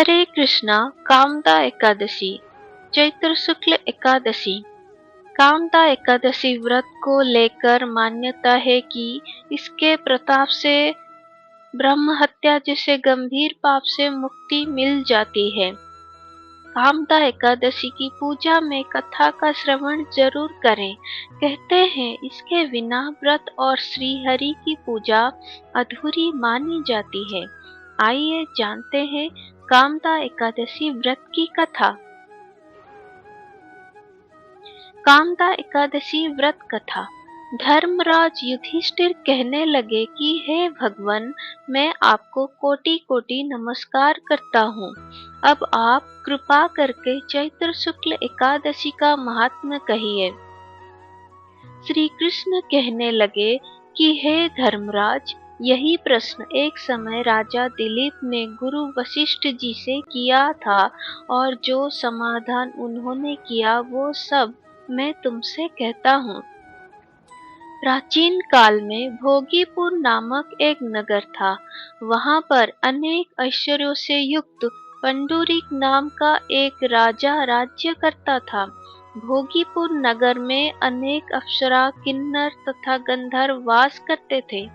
हरे कृष्णा। कामदा एकादशी, चैत्र शुक्ल एकादशी। कामदा एकादशी व्रत को लेकर मान्यता है कि इसके प्रताप से ब्रह्म हत्या जैसे गंभीर पाप से मुक्ति मिल जाती है। कामदा एकादशी की पूजा में कथा का श्रवण जरूर करें। कहते हैं इसके बिना व्रत और श्री हरि की पूजा अधूरी मानी जाती है। आइए जानते हैं कामदा एकादशी व्रत की कथा। कामदा एकादशी व्रत कथा। धर्मराज युधिष्ठिर कहने लगे कि हे भगवान, मैं आपको कोटि कोटि नमस्कार करता हूँ। अब आप कृपा करके चैत्र शुक्ल एकादशी का महात्म्य कहिए। श्री कृष्ण कहने लगे कि हे धर्मराज, यही प्रश्न एक समय राजा दिलीप ने गुरु वशिष्ठ जी से किया था और जो समाधान उन्होंने किया वो सब मैं तुमसे कहता हूँ। प्राचीन काल में भोगीपुर नामक एक नगर था। वहाँ पर अनेक ऐश्वर्यों से युक्त पंडुरिक नाम का एक राजा राज्य करता था। भोगीपुर नगर में अनेक अप्सरा, किन्नर तथा गंधर्व वास करते थे।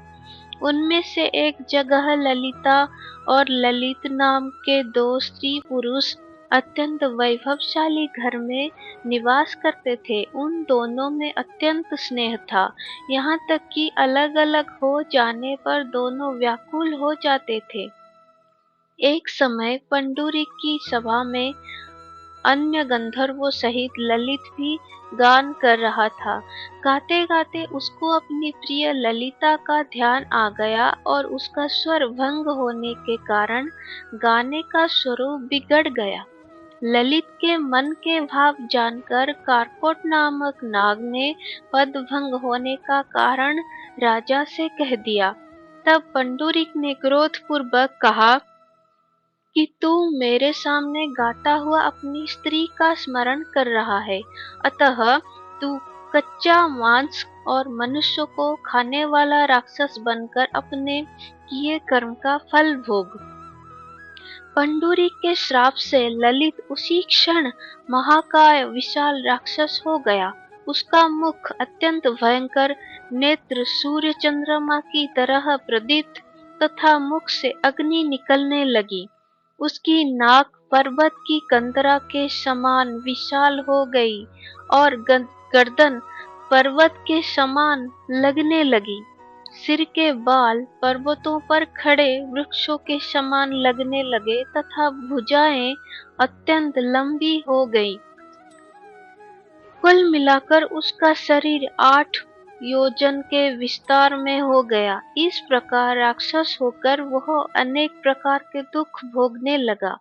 उनमें से एक जगह ललिता और ललित नाम के दो स्त्री पुरुष अत्यंत वैभवशाली घर में निवास करते थे। उन दोनों में अत्यंत स्नेह था, यहाँ तक कि अलग अलग हो जाने पर दोनों व्याकुल हो जाते थे। एक समय पंडुरिक की सभा में अन्य गंधर्वों सहित ललित भी गान कर रहा था। गाते गाते उसको अपनी प्रिय ललिता का ध्यान आ गया और उसका स्वर भंग होने के कारण गाने का स्वरूप बिगड़ गया। ललित के मन के भाव जानकर कारकोट नामक नाग ने पद भंग होने का कारण राजा से कह दिया। तब पंडुरिक ने क्रोधपूर्वक कहा कि तू मेरे सामने गाता हुआ अपनी स्त्री का स्मरण कर रहा है, अतः तू कच्चा मांस और मनुष्य को खाने वाला राक्षस बनकर अपने किए कर्म का फल भोग। पंडुरिक के श्राप से ललित उसी क्षण महाकाय विशाल राक्षस हो गया। उसका मुख अत्यंत भयंकर, नेत्र सूर्य चंद्रमा की तरह प्रदीप्त तथा मुख से अग्नि निकलने लगी। उसकी नाक पर्वत की कंदरा के समान विशाल हो गई और गर्दन पर्वत के समान लगने लगी। सिर के बाल पर्वतों पर खड़े वृक्षों के समान लगने लगे तथा भुजाएं अत्यंत लंबी हो गई। कुल मिलाकर उसका शरीर 8 योजन के विस्तार में हो गया। इस प्रकार राक्षस होकर वह अनेक प्रकार के दुख भोगने लगा।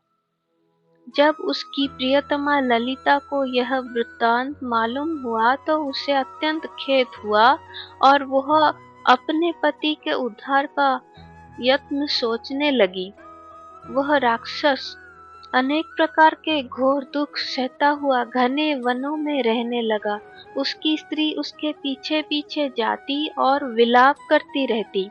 जब उसकी प्रियतमा ललिता को यह वृत्तांत मालूम हुआ तो उसे अत्यंत खेद हुआ और वह अपने पति के उद्धार का यत्न सोचने लगी। वह राक्षस अनेक प्रकार के घोर दुख सहता हुआ घने वनों में रहने लगा। उसकी स्त्री उसके पीछे पीछे जाती और विलाप करती रहती।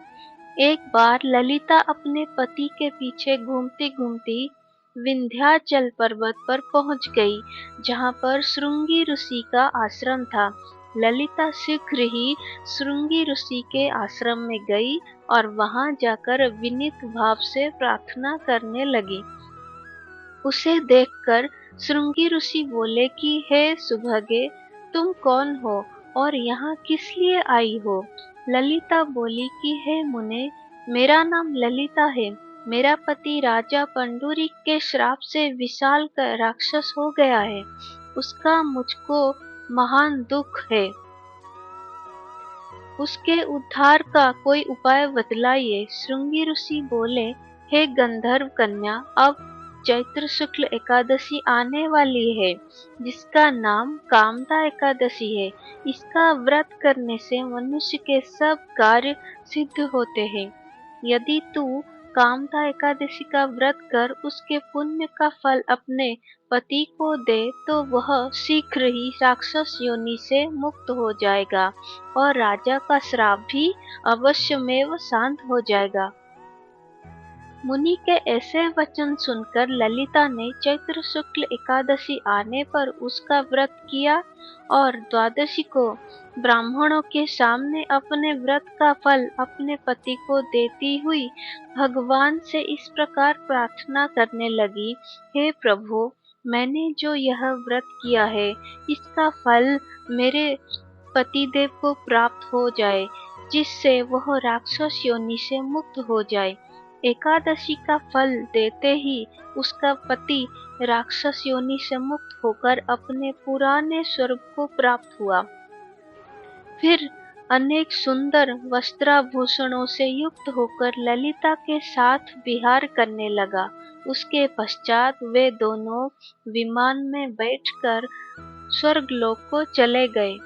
एक बार ललिता अपने पति के पीछे घूमती घूमती विंध्याचल पर्वत पर पहुंच गई, जहां पर श्रृंगी ऋषि का आश्रम था। ललिता शीघ्र ही श्रृंगी ऋषि के आश्रम में गई और वहां जाकर विनीत भाव से प्रार्थना करने लगी। उसे देखकर श्रृंगी ऋषि बोले कि हे सुभगे, तुम कौन हो और यहाँ किस लिए आई हो? ललिता बोली कि हे मुने, मेरा नाम ललिता है। मेरा पति राजा पंडुरिक के श्राप से विशाल राक्षस हो गया है। उसका मुझको महान दुख है। उसके उद्धार का कोई उपाय बतलाइए। श्रृंगी ऋषि बोले, हे गंधर्व कन्या, अब चैत्र शुक्ल एकादशी आने वाली है, जिसका नाम कामदा एकादशी है। इसका व्रत करने से मनुष्य के सब कार्य सिद्ध होते हैं। यदि तू कामदा एकादशी का व्रत कर उसके पुण्य का फल अपने पति को दे तो वह शीघ्र ही राक्षस योनि से मुक्त हो जाएगा और राजा का श्राप भी अवश्यमेव शांत हो जाएगा। मुनि के ऐसे वचन सुनकर ललिता ने चैत्र शुक्ल एकादशी आने पर उसका व्रत किया और द्वादशी को ब्राह्मणों के सामने अपने व्रत का फल अपने पति को देती हुई भगवान से इस प्रकार प्रार्थना करने लगी, हे प्रभु, मैंने जो यह व्रत किया है इसका फल मेरे पतिदेव को प्राप्त हो जाए, जिससे वह राक्षस योनि से मुक्त हो जाए। एकादशी का फल देते ही उसका पति राक्षस योनि से मुक्त होकर अपने पुराने स्वरूप को प्राप्त हुआ। फिर अनेक सुंदर वस्त्राभूषणों से युक्त होकर ललिता के साथ विहार करने लगा। उसके पश्चात वे दोनों विमान में बैठकर स्वर्गलोक को चले गए।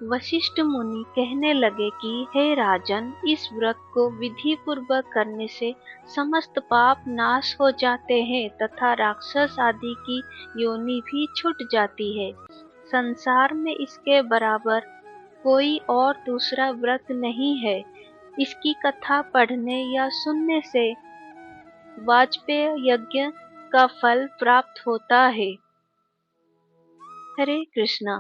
वशिष्ठ मुनि कहने लगे कि हे राजन, इस व्रत को विधि पूर्वक करने से समस्त पाप नाश हो जाते हैं तथा राक्षस आदि की योनि भी छूट जाती है। संसार में इसके बराबर कोई और दूसरा व्रत नहीं है। इसकी कथा पढ़ने या सुनने से वाजपेय यज्ञ का फल प्राप्त होता है। हरे कृष्णा।